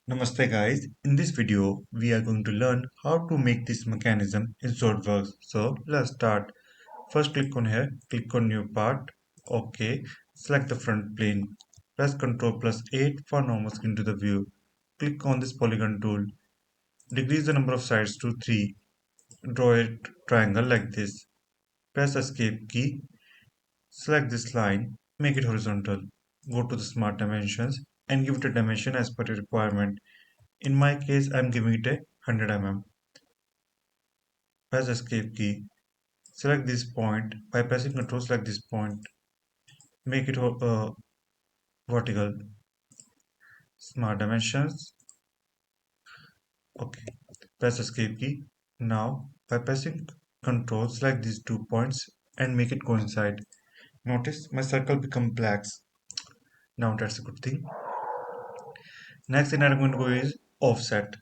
Namaste guys, in this video we are going to learn how to make this mechanism in Solidworks. So let's start. First click on here, click on new part, OK, select the front plane, press Ctrl plus 8 for normal skin to the view. Click on this polygon tool, decrease the number of sides to 3, draw a triangle like this, press escape key, select this line, make it horizontal, go to the smart dimensions and give it a dimension as per your requirement. In my case, I'm giving it a 100 mm. Press escape key. Select this point. By pressing Ctrl, select this point. Make it vertical. Smart dimensions. Okay. Press escape key. Now, by pressing Ctrl, select these 2 points and make it coincide. Notice my circle become blacks. Now that's a good thing. Next thing I'm going to go is offset.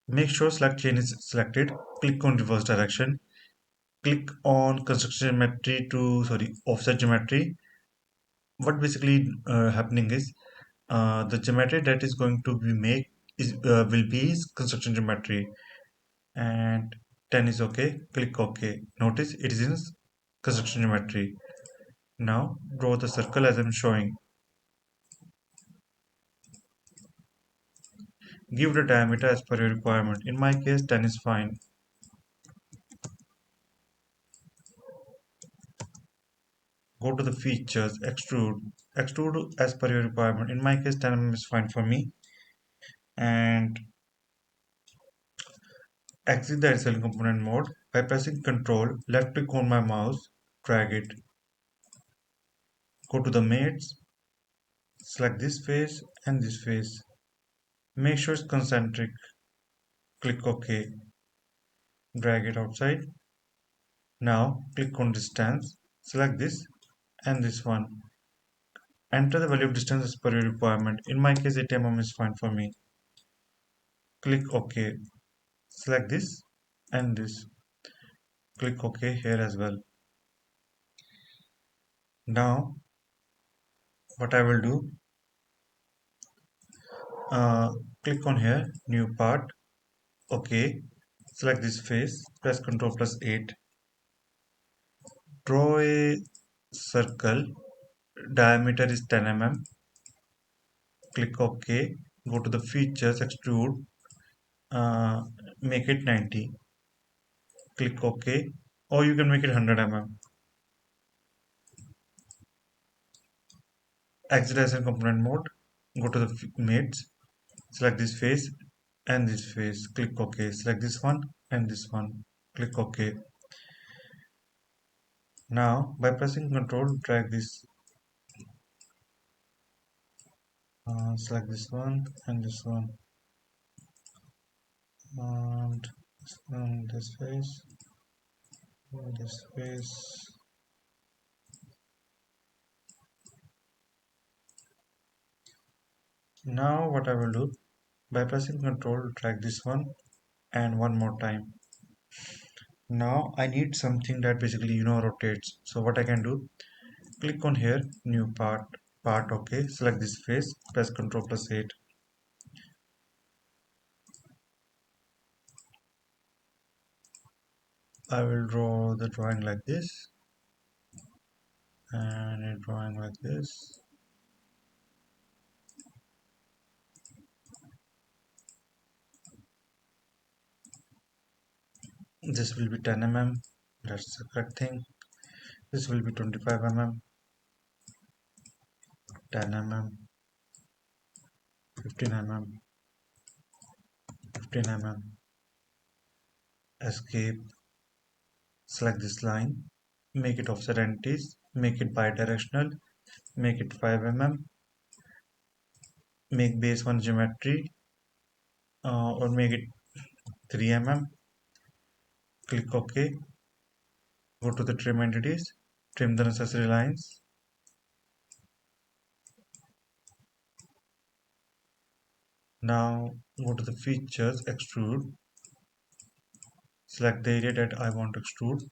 Make sure select chain is selected. Click on reverse direction. Click on construction geometry to offset geometry. What basically happening is the geometry that is going to be make is will be is construction geometry, and 10 is okay. Click OK. Notice it is in construction geometry. Now draw the circle as I'm showing. Give the diameter as per your requirement. In my case 10 is fine. Go to the features, extrude as per your requirement. In my case 10 mm is fine for me. And exit the adjacent component mode by pressing Ctrl, left click on my mouse, drag it. Go to the mates, select this face and this face. Make sure it's concentric. Click OK. Drag it outside. Now click on distance. Select this and this one. Enter the value of distance as per your requirement. In my case 8 mm is fine for me. Click OK. Select this and this. Click OK here as well. Now what I will do, uh, click on here, new part. OK. Select this face. Press Ctrl plus 8. Draw a circle. Diameter is 10 mm. Click OK. Go to the features, extrude. Uh, make it 90. Click OK. Or you can make it 100 mm. Exit as a component mode. Go to the mates. Select this face and this face. Click OK. Select this one and this one. Click OK. Now by pressing Ctrl, drag this. Select this one and this one. And this face. This face. Now what I will do, by pressing Ctrl, drag this one and one more time. Now I need something that basically rotates. So what I can do, click on here, new part OK. Select this face, press Ctrl plus 8. I will draw the drawing like this and a drawing like this. This will be 10 mm. That's the correct thing. This will be 25 mm, 10 mm, 15 mm, 15 mm. Escape. Select this line. Make it offset entities. Make it bidirectional. Make it 5 mm. Make base 1 geometry, or make it 3 mm. Click OK. Go to the trim entities. Trim the necessary lines. Now go to the features, extrude. Select the area that I want to extrude.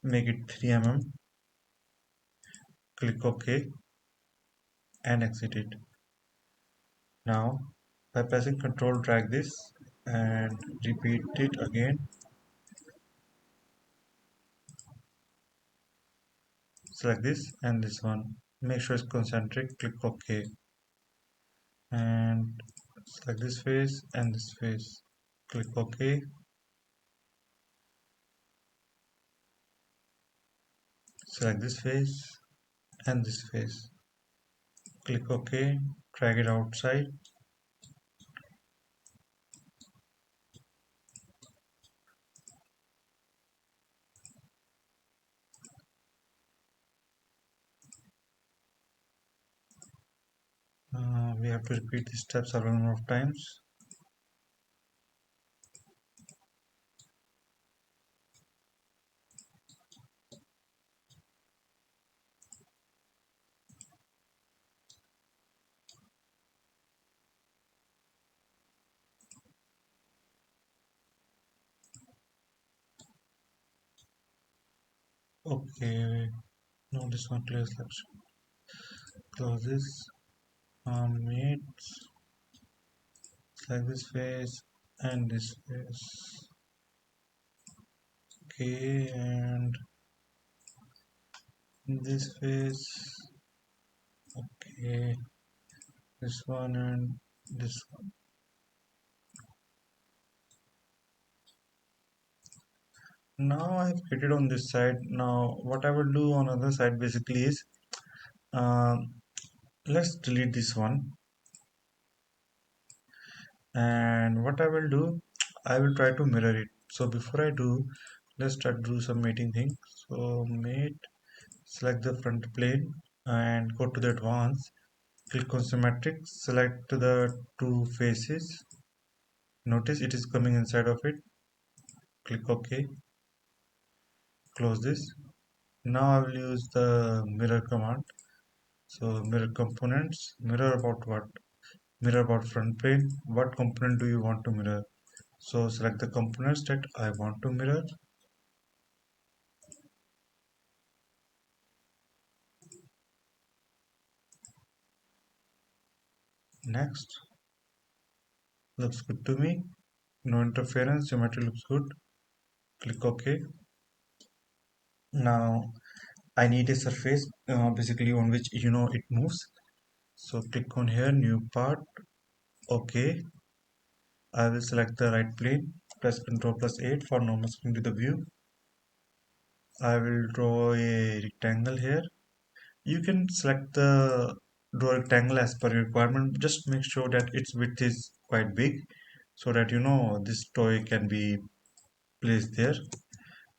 Make it 3 mm. Click OK and exit it. Now, by pressing Ctrl, drag this and repeat it again. Select this and this one. Make sure it's concentric. Click OK. And select this face and this face. Click OK. Select this face and this face. Click OK. Drag it outside. We have to repeat this step several number of times. Okay. Now this one clear selection. Close this. Mate. Select this face and this face. Okay, and this face. Okay, this one and this one. Now I've created on this side. Now what I will do on other side basically is um, let's delete this one, and what I will do, I will try to mirror it. So before I do, let's try to do some mating thing. So mate, select the front plane and go to the advanced. Click on symmetric, select the two faces. Notice it is coming inside of it. Click OK. Close this. Now I will use the mirror command. So mirror components, mirror about what? Mirror about front plane. What component do you want to mirror? So select the components that I want to mirror. Next. Looks good to me. No interference, geometry looks good. Click OK. Now I need a surface basically on which it moves. So click on here, new part. OK. I will select the right plane. Press Ctrl plus 8 for normal screen to the view. I will draw a rectangle here. You can select the draw rectangle as per your requirement. Just make sure that its width is quite big so that this toy can be placed there.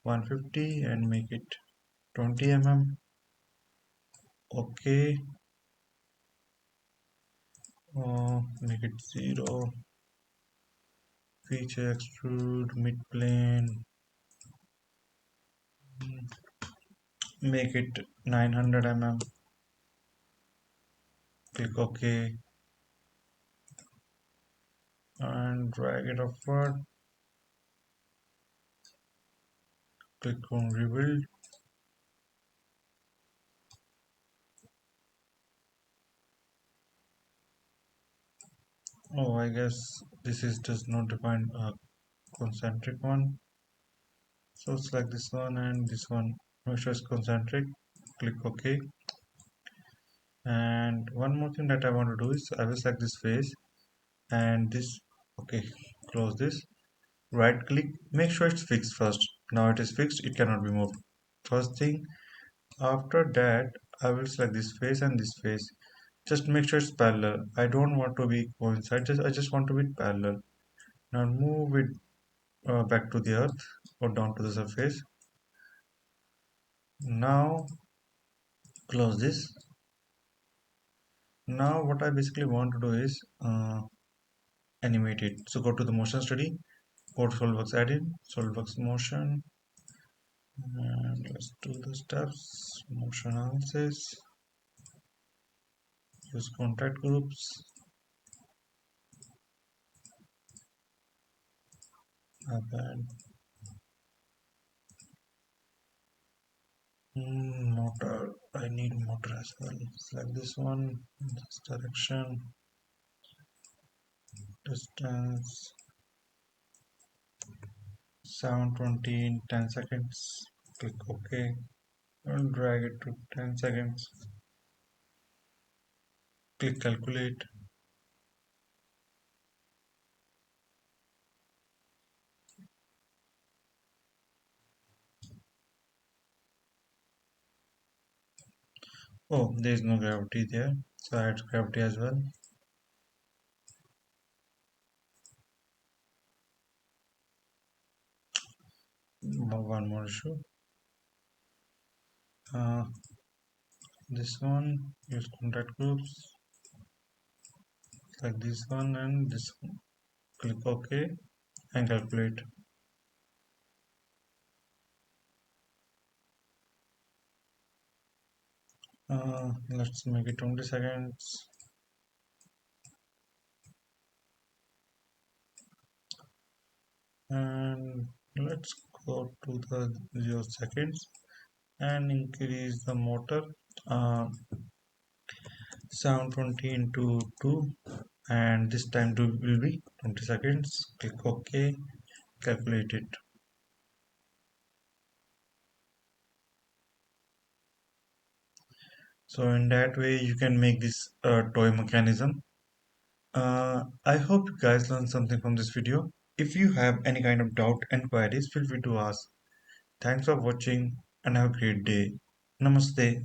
150 and make it 20 mm. Okay. Make it 0. Feature extrude mid plane. Make it 900 mm. Click OK and drag it upward. Click on rebuild. Oh, I guess this is does not define a concentric one. So select this one and this one. Make sure it's concentric. Click OK. And one more thing that I want to do is I will select this face and this. Okay, close this. Right click. Make sure it's fixed first. Now it is fixed. It cannot be moved. First thing. After that, I will select this face and this face. Just make sure it's parallel. I don't want to be coincide. I just want to be parallel. Now move it back to the earth or down to the surface. Now close this. Now what I basically want to do is animate it. So go to the motion study, go to Solidworks add-in, Solidworks motion, and let's do the steps. Motion analysis, use contact groups, and motor. I need motor as well. Select this one, this direction. Distance 720 in 10 seconds. Click OK and drag it to 10 seconds. Click calculate. Oh, there is no gravity there, so I add gravity as well. One more issue. Uh, this one, use contact groups, like this one and this one. Click OK and calculate. Let's make it 20 seconds. And let's go to the 0 seconds and increase the motor. 720 into 2, and this time will be 20 seconds. Click OK, calculate it. So in that way you can make this toy mechanism. I hope you guys learned something from this video. If you have any kind of doubt and queries, feel free to ask. Thanks for watching and have a great day. Namaste.